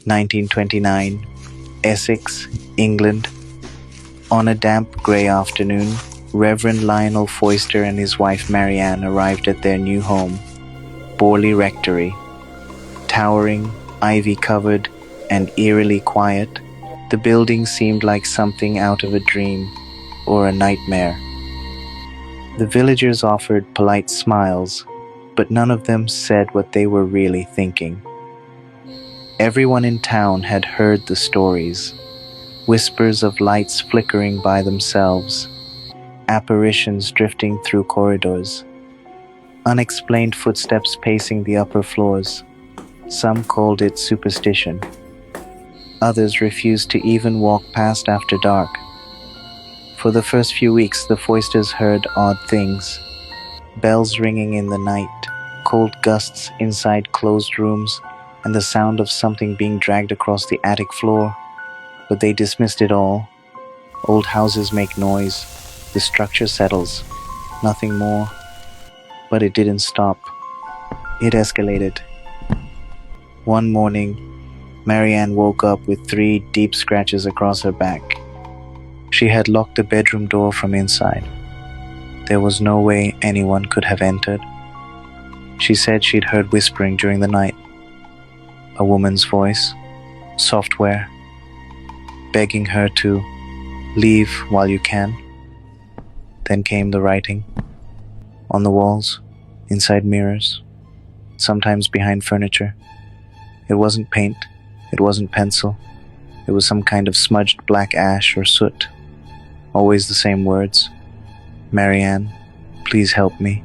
1929, Essex, England. On a damp grey afternoon, Reverend Lionel Foyster and his wife Marianne arrived at their new home, Borley Rectory. Towering, ivy-covered, and eerily quiet, the building seemed like something out of a dream or a nightmare. The villagers offered polite smiles, but none of them said what they were really thinking. Everyone in town had heard the stories, whispers of lights flickering by themselves, apparitions drifting through corridors, unexplained footsteps pacing the upper floors. Some called it superstition. Others refused to even walk past after dark. For the first few weeks, the Foysters heard odd things. Bells ringing in the night, cold gusts inside closed rooms, and the sound of something being dragged across the attic floor. But they dismissed it all. Old houses make noise. The structure settles. Nothing more. But it didn't stop. It escalated. One morning, Marianne woke up with 3 deep scratches across her back. She had locked the bedroom door from inside. There was no way anyone could have entered. She said she'd heard whispering during the night. A woman's voice, software, begging her to leave while you can. Then came the writing. On the walls, inside mirrors, sometimes behind furniture. It wasn't paint, it wasn't pencil. It was some kind of smudged black ash or soot. Always the same words. Marianne, please help me.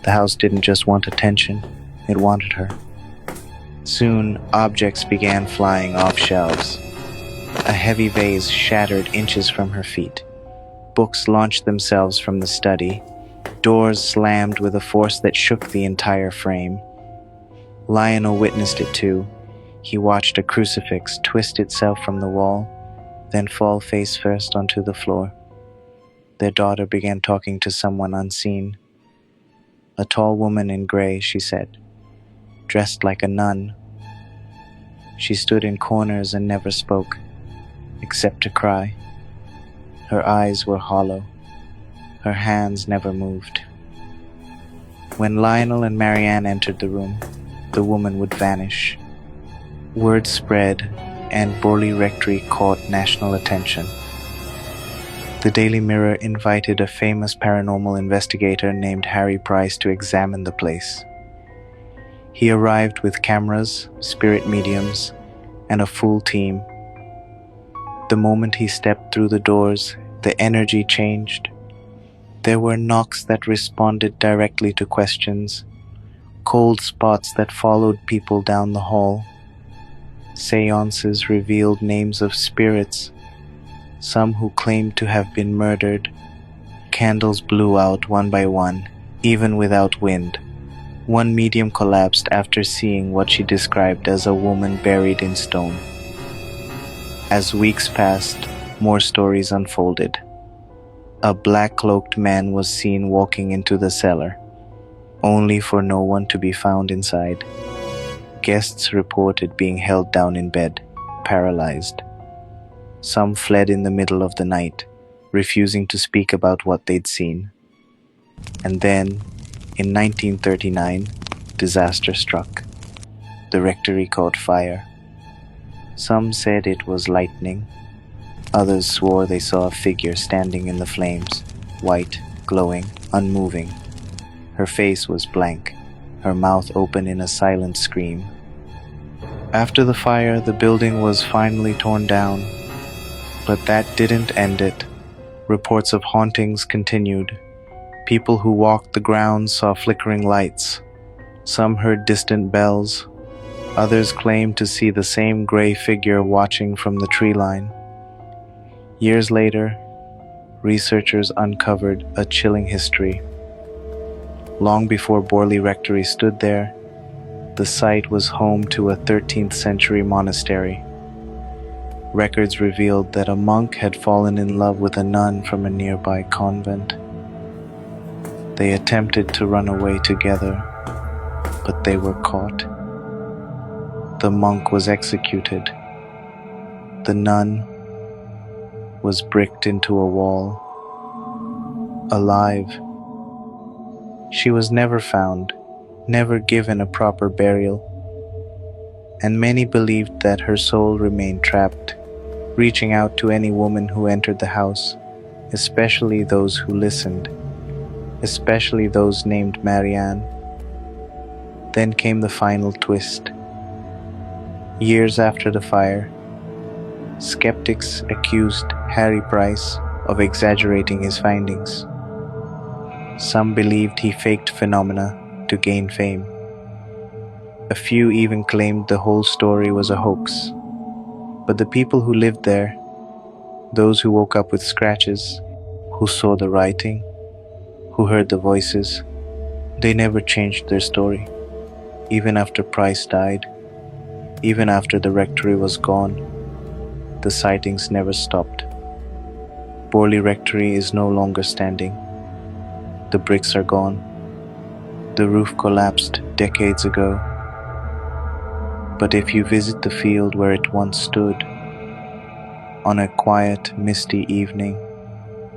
The house didn't just want attention, it wanted her. Soon, objects began flying off shelves. A heavy vase shattered inches from her feet. Books launched themselves from the study. Doors slammed with a force that shook the entire frame. Lionel witnessed it too. He watched a crucifix twist itself from the wall, then fall face first onto the floor. Their daughter began talking to someone unseen. A tall woman in gray, she said, dressed like a nun. She stood in corners and never spoke, except to cry. Her eyes were hollow. Her hands never moved. When Lionel and Marianne entered the room, the woman would vanish. Word spread, and Borley Rectory caught national attention. The Daily Mirror invited a famous paranormal investigator named Harry Price to examine the place. He arrived with cameras, spirit mediums, and a full team. The moment he stepped through the doors, the energy changed. There were knocks that responded directly to questions, cold spots that followed people down the hall. Seances revealed names of spirits, some who claimed to have been murdered. Candles blew out one by one, even without wind. One medium collapsed after seeing what she described as a woman buried in stone. As weeks passed, more stories unfolded. A black-cloaked man was seen walking into the cellar, only for no one to be found inside. Guests reported being held down in bed, paralyzed. Some fled in the middle of the night, refusing to speak about what they'd seen. And then, in 1939, disaster struck. The rectory caught fire. Some said it was lightning. Others swore they saw a figure standing in the flames, white, glowing, unmoving. Her face was blank, her mouth open in a silent scream. After the fire, the building was finally torn down. But that didn't end it. Reports of hauntings continued. People who walked the grounds saw flickering lights. Some heard distant bells. Others claimed to see the same gray figure watching from the tree line. Years later, researchers uncovered a chilling history. Long before Borley Rectory stood there, the site was home to a 13th century monastery. Records revealed that a monk had fallen in love with a nun from a nearby convent. They attempted to run away together, but they were caught. The monk was executed. The nun was bricked into a wall, alive. She was never found, never given a proper burial, and many believed that her soul remained trapped, reaching out to any woman who entered the house, especially those who listened, especially those named Marianne. Then came the final twist. Years after the fire, skeptics accused Harry Price of exaggerating his findings. Some believed he faked phenomena to gain fame. A few even claimed the whole story was a hoax. But the people who lived there, those who woke up with scratches, who saw the writing, who heard the voices, they never changed their story. Even after Price died, even after the rectory was gone, the sightings never stopped. Borley Rectory is no longer standing. The bricks are gone. The roof collapsed decades ago. But if you visit the field where it once stood, on a quiet, misty evening,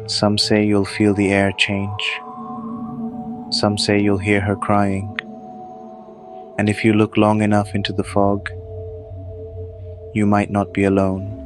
some say you'll feel the air change. Some say you'll hear her crying. And if you look long enough into the fog, you might not be alone.